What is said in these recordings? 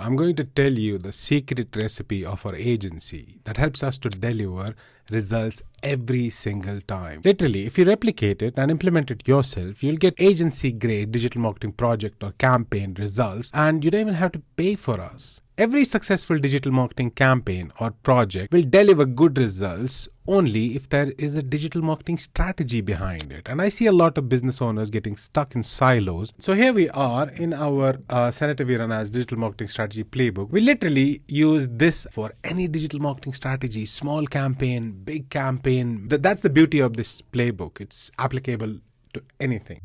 I'm going to tell you the secret recipe of our agency that helps us to deliver results every single time. Literally, if you replicate it and implement it yourself, you'll get agency grade digital marketing project or campaign results, and you don't even have to pay for us. Every successful digital marketing campaign or project will deliver good results only if there is a digital marketing strategy behind it. And I see a lot of business owners getting stuck in silos. So here we are in our Senator Veerana's digital marketing strategy playbook. We literally use this for any digital marketing strategy, small campaign, big campaign. That's the beauty of this playbook. It's applicable to anything.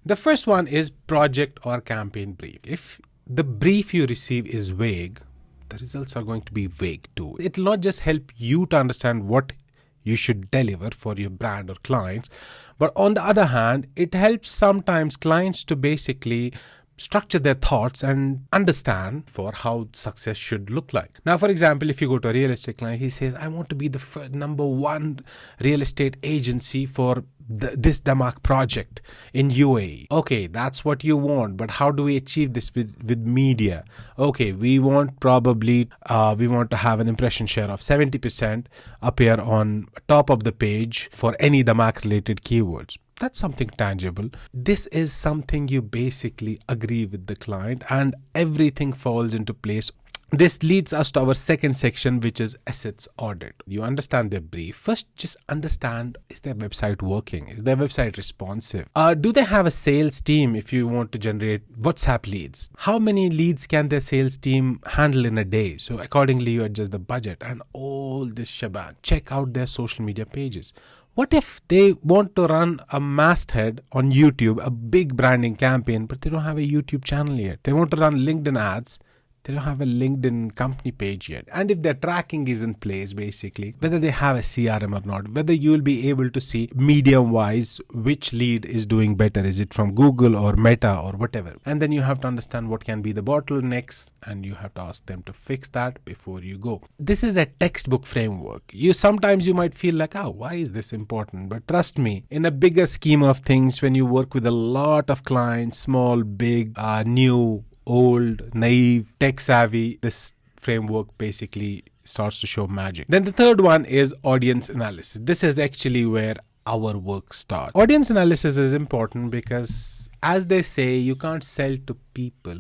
The first one is project or campaign brief. If the brief you receive is vague, the results are going to be vague too. It will not just help you to understand what you should deliver for your brand or clients, but on the other hand, it helps sometimes clients to basically structure their thoughts and understand for how success should look like. Now, for example, if you go to a real estate client, he says, I want to be the number one real estate agency for this Damak project in UAE. Okay, that's what you want, but how do we achieve this with media? Okay, we want to have an impression share of 70% appear on top of the page for any Damak related keywords. That's something tangible. This is something you basically agree with the client and everything falls into place. This leads us to our second section, which is assets audit. You understand their brief. First, just understand, is their website working? Is their website responsive? Do they have a sales team if you want to generate WhatsApp leads? How many leads can their sales team handle in a day? So accordingly, you adjust the budget and all this shebang. Check out their social media pages. What if they want to run a masthead on YouTube, a big branding campaign, but they don't have a YouTube channel yet? They want to run LinkedIn ads. They don't have a LinkedIn company page yet. And if their tracking is in place, basically, whether they have a CRM or not, whether you'll be able to see medium-wise which lead is doing better. Is it from Google or Meta or whatever? And then you have to understand what can be the bottlenecks and you have to ask them to fix that before you go. This is a textbook framework. Sometimes you might feel like, why is this important? But trust me, in a bigger scheme of things, when you work with a lot of clients, small, big, new, old, naive, tech savvy, this framework basically starts to show magic. Then the third one is audience analysis. This is actually where our work starts. Audience analysis is important because, as they say, you can't sell to people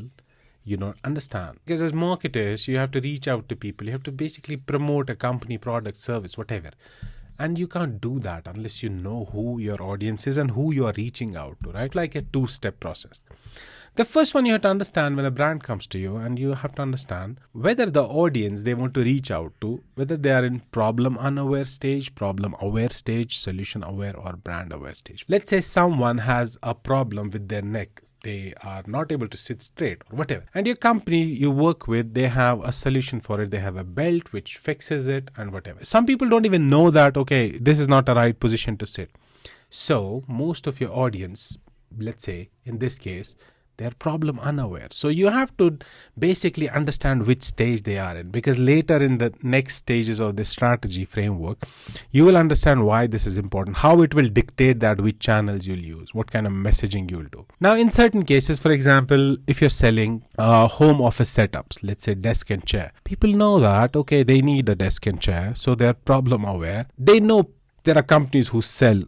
you don't understand. Because as marketers, you have to reach out to people. You have to basically promote a company, product, service, whatever. And you can't do that unless you know who your audience is and who you are reaching out to, right? Like a two-step process. The first one you have to understand when a brand comes to you, and you have to understand whether the audience they want to reach out to, whether they are in problem unaware stage, problem aware stage, solution aware, or brand aware stage. Let's say someone has a problem with their neck. They are not able to sit straight or whatever. And your company you work with, they have a solution for it. They have a belt which fixes it and whatever. Some people don't even know that, okay, this is not a right position to sit. So most of your audience, let's say in this case, they're problem unaware. So you have to basically understand which stage they are in, because later in the next stages of the strategy framework, you will understand why this is important, how it will dictate that which channels you'll use, what kind of messaging you'll do. Now, in certain cases, for example, if you're selling home office setups, let's say desk and chair, people know that, okay, they need a desk and chair. So they're problem aware. They know there are companies who sell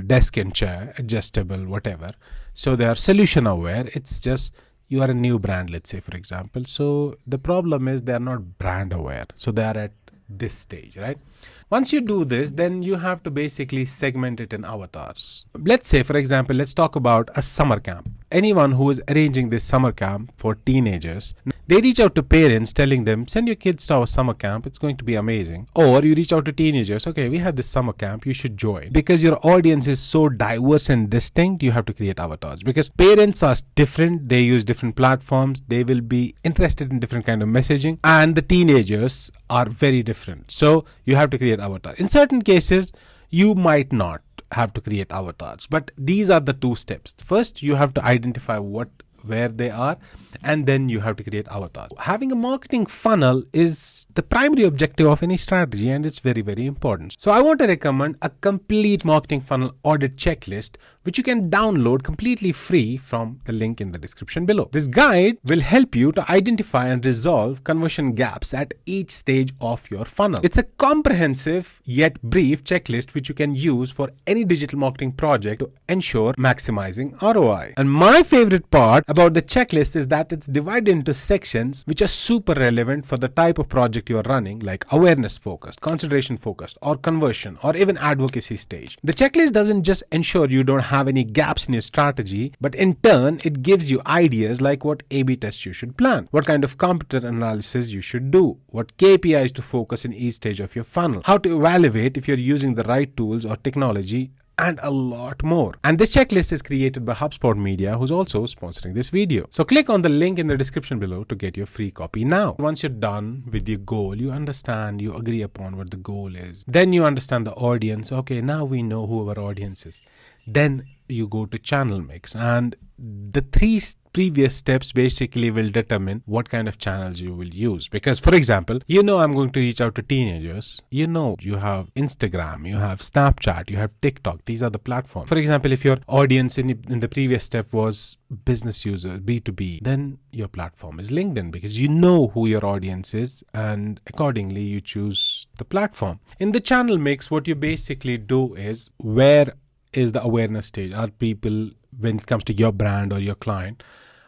desk and chair, adjustable, whatever. So they are solution aware. It's just you are a new brand, let's say, for example. So the problem is they are not brand aware. So they are at this stage, right? Once you do this, then you have to basically segment it in avatars. Let's say, for example, let's talk about a summer camp. Anyone who is arranging this summer camp for teenagers, they reach out to parents telling them, send your kids to our summer camp. It's going to be amazing. Or you reach out to teenagers. Okay, we have this summer camp. You should join. Because your audience is so diverse and distinct, you have to create avatars. Because parents are different. They use different platforms. They will be interested in different kind of messaging. And the teenagers are very different. So you have to create avatar. In certain cases, you might not have to create avatars, but these are the two steps. First, you have to identify what where they are, and then you have to create avatars. Having a marketing funnel is the primary objective of any strategy, and it's very, very important. So I want to recommend a complete marketing funnel audit checklist, which you can download completely free from the link in the description below. This guide will help you to identify and resolve conversion gaps at each stage of your funnel. It's a comprehensive yet brief checklist which you can use for any digital marketing project to ensure maximizing ROI. And my favorite part about the checklist is that it's divided into sections which are super relevant for the type of project you are running, like awareness focused, consideration focused, or conversion, or even advocacy stage. The checklist doesn't just ensure you don't have any gaps in your strategy, but in turn it gives you ideas like what A/B tests you should plan, what kind of competitor analysis you should do, what KPIs to focus in each stage of your funnel, how to evaluate if you're using the right tools or technology, and a lot more. And this checklist is created by HubSpot Media, who's also sponsoring this video. So click on the link in the description below to get your free copy now. Once you're done with your goal, you understand, you agree upon what the goal is. Then you understand the audience. Okay, now we know who our audience is. Then you go to channel mix, and the three previous steps basically will determine what kind of channels you will use. Because, for example, I'm going to reach out to teenagers. You have Instagram, you have Snapchat, you have TikTok. These are the platforms. For example, if your audience in the previous step was business users, B2B, then your platform is LinkedIn, because you know who your audience is, and accordingly you choose the platform. In the channel mix, what you basically do is, where is the awareness stage? Are people, when it comes to your brand or your client,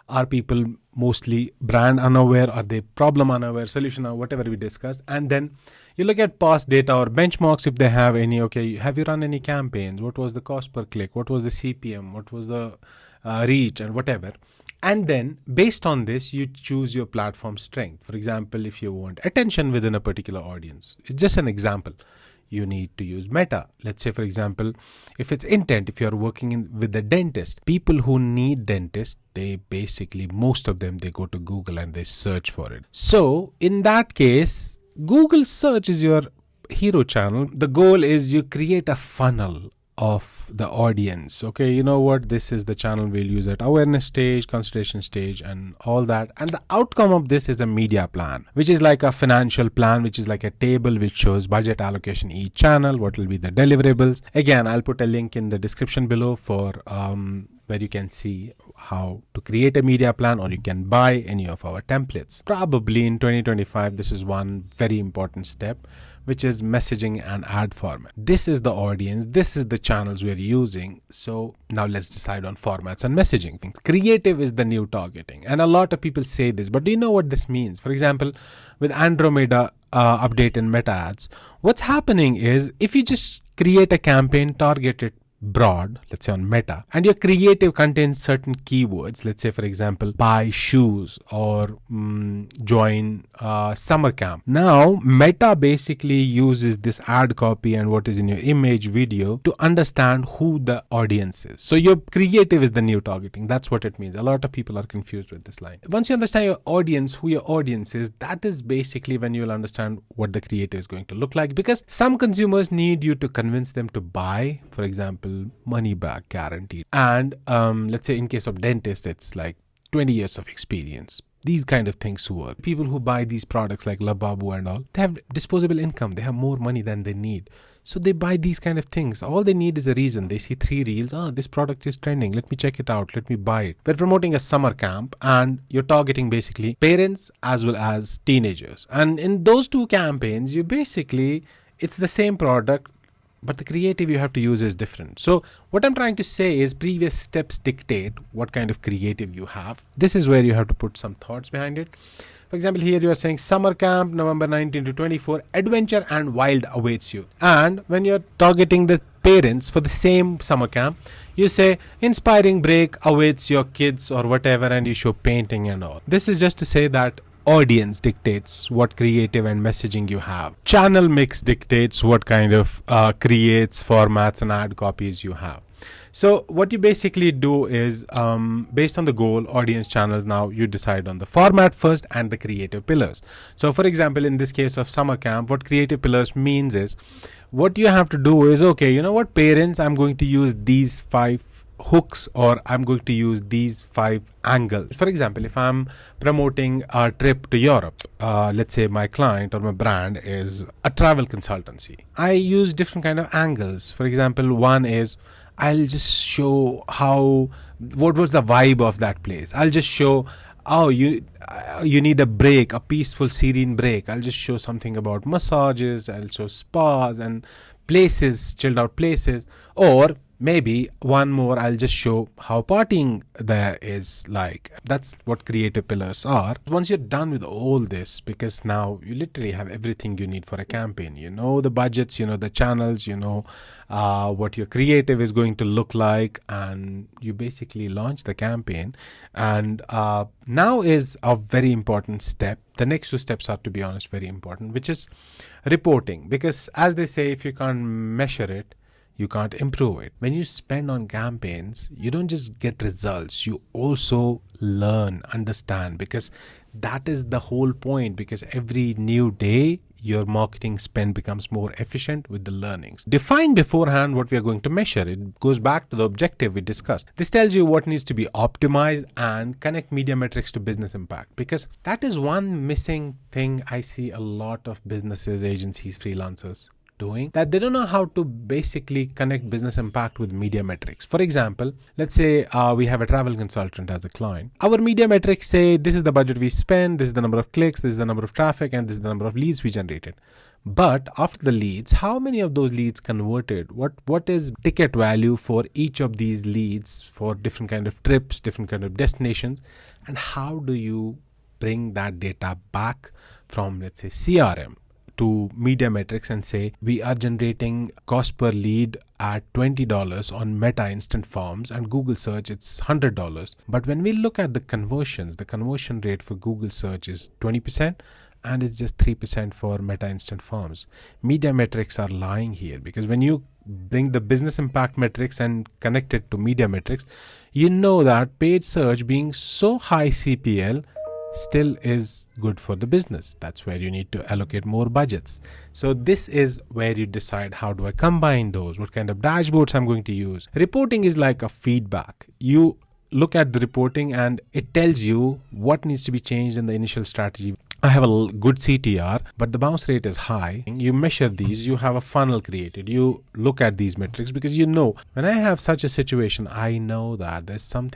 are people mostly brand unaware? Are they problem unaware, solution unaware, whatever we discussed? And then you look at past data or benchmarks if they have any. Okay, have you run any campaigns? What was the cost per click? What was the CPM? What was the reach and whatever? And then based on this, you choose your platform strength. For example, if you want attention within a particular audience, it's just an example, you need to use Meta. Let's say, for example, if it's intent, if you're working with the dentist, people who need dentist, they basically, most of them, they go to Google and they search for it. So in that case, Google search is your hero channel. The goal is you create a funnel of the audience. Okay, you know what, this is the channel we'll use at awareness stage, consideration stage, and all that. And the outcome of this is a media plan, which is like a financial plan, which is like a table which shows budget allocation each channel, what will be the deliverables. Again, I'll put a link in the description below for where you can see how to create a media plan, or you can buy any of our templates. Probably in 2025, this is one very important step, which is messaging and ad format. This is the audience, this is the channels we're using. So now let's decide on formats and messaging. Creative is the new targeting, and a lot of people say this, but do you know what this means? For example, with Andromeda update in Meta ads, what's happening is, if you just create a campaign targeted broad, let's say on Meta, and your creative contains certain keywords, let's say, for example, buy shoes or join summer camp. Now Meta basically uses this ad copy and what is in your image, video, to understand who the audience is. So your creative is the new targeting. That's what it means. A lot of people are confused with this line. Once you understand your audience, who your audience is, that is basically when you will understand what the creative is going to look like, because some consumers need you to convince them to buy. For example, money back guaranteed, and let's say in case of dentist, it's like 20 years of experience. These kind of things work. People who buy these products like Lababu and all, they have disposable income, they have more money than they need, so they buy these kind of things. All they need is a reason. They see 3 reels, this product is trending, let me check it out, let me buy it. We're promoting a summer camp, and you're targeting basically parents as well as teenagers, and in those two campaigns, you basically, it's the same product, but the creative you have to use is different. So what I'm trying to say is, previous steps dictate what kind of creative you have. This is where you have to put some thoughts behind it. For example, here you are saying summer camp, November 19 to 24, adventure and wild awaits you. And when you're targeting the parents for the same summer camp, you say inspiring break awaits your kids or whatever, and you show painting and all. This is just to say that audience dictates what creative and messaging you have. Channel mix dictates what kind of creates, formats, and ad copies you have. So what you basically do is, based on the goal, audience, channels, now you decide on the format first and the creative pillars. So for example, in this case of summer camp, what creative pillars means is, what you have to do is, okay, you know what, parents, I'm going to use these 5 hooks, or I'm going to use these 5 angles. For example, if I'm promoting a trip to Europe, let's say my client or my brand is a travel consultancy, I use different kind of angles. For example, one is I'll just show what was the vibe of that place. I'll just show, oh, you need a break, a peaceful, serene break. I'll just show something about massages. I'll show spas and places, chilled out places. Or maybe one more, I'll just show how partying there is like. That's what creative pillars are. Once you're done with all this, because now you literally have everything you need for a campaign. You know the budgets, you know the channels, you know what your creative is going to look like, and you basically launch the campaign. And now is a very important step. The next 2 steps are, to be honest, very important, which is reporting. Because as they say, if you can't measure it, you can't improve it. When you spend on campaigns, you don't just get results, you also learn, understand, because that is the whole point. Because every new day, your marketing spend becomes more efficient with the learnings. Define beforehand what we are going to measure. It goes back to the objective we discussed. This tells you what needs to be optimized, and connect media metrics to business impact, because that is one missing thing I see a lot of businesses, agencies, freelancers doing, that they don't know how to basically connect business impact with media metrics. For example, let's say we have a travel consultant as a client. Our media metrics say this is the budget we spend, this is the number of clicks, this is the number of traffic, and this is the number of leads we generated. But after the leads, how many of those leads converted? What is ticket value for each of these leads for different kind of trips, different kind of destinations? And how do you bring that data back from, let's say, CRM to media metrics and say we are generating cost per lead at $20 on Meta instant forms, and Google search it's $100. But when we look at the conversions, the conversion rate for Google search is 20%, and it's just 3% for Meta instant forms. Media metrics are lying here, because when you bring the business impact metrics and connect it to media metrics, you know that paid search, being so high CPL, still is good for the business. That's where you need to allocate more budgets. So this is where you decide, how do I combine those? What kind of dashboards I'm going to use? Reporting is like a feedback. You look at the reporting and it tells you what needs to be changed in the initial strategy. I have a good CTR, but the bounce rate is high. You measure these, you have a funnel created, you look at these metrics, because you know, when I have such a situation, I know that there's some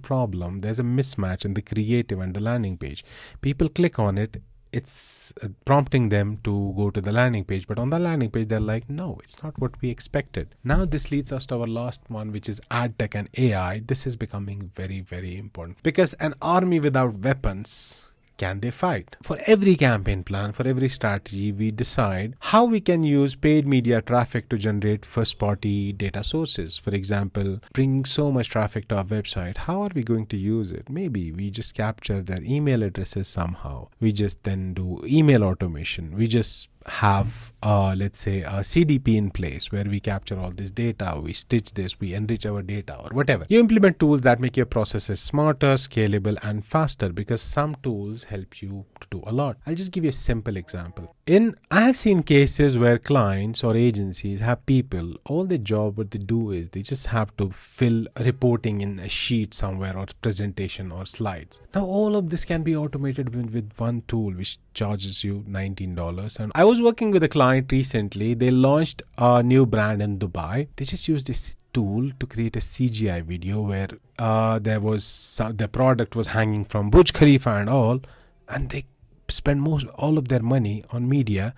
problem, there's a mismatch in the creative and the landing page. People click on it, it's prompting them to go to the landing page, but on the landing page, they're like, no, it's not what we expected. Now, this leads us to our last one, which is ad tech and AI. This is becoming very, very important, because an army without weapons, can they fight? For every campaign plan, for every strategy, we decide how we can use paid media traffic to generate first-party data sources. For example, bringing so much traffic to our website, how are we going to use it? Maybe we just capture their email addresses somehow. We just then do email automation. We just have let's say a CDP in place where we capture all this data, we stitch this, we enrich our data, or whatever. You implement tools that make your processes smarter, scalable, and faster, because some tools help you to do a lot. I'll just give you a simple example. I have seen cases where clients or agencies have people, all their job, what they do is they just have to fill reporting in a sheet somewhere, or presentation, or slides. Now all of this can be automated with one tool which charges you $19. And I was working with a client recently. They launched a new brand in Dubai. They just used this tool to create a CGI video where the product was hanging from Burj Khalifa and all, and they spend all of their money on media,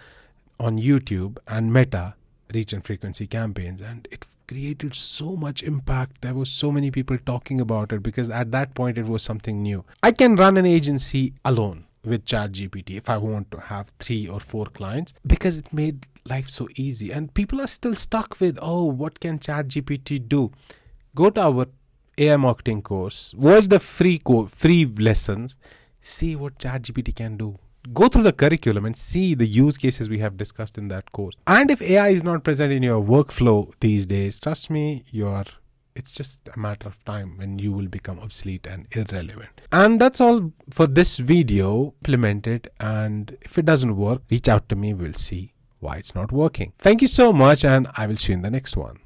on YouTube and Meta reach and frequency campaigns, and it created so much impact. There was so many people talking about it, because at that point it was something new. I can run an agency alone with ChatGPT if I want to have 3 or 4 clients, because it made life so easy. And people are still stuck with, oh, what can ChatGPT do? Go to our AI marketing course, watch the free lessons, see what ChatGPT can do. Go through the curriculum and see the use cases we have discussed in that course. And if AI is not present in your workflow these days, trust me, it's just a matter of time when you will become obsolete and irrelevant. And that's all for this video. Implement it, and if it doesn't work, reach out to me. We'll see why it's not working. Thank you so much, and I will see you in the next one.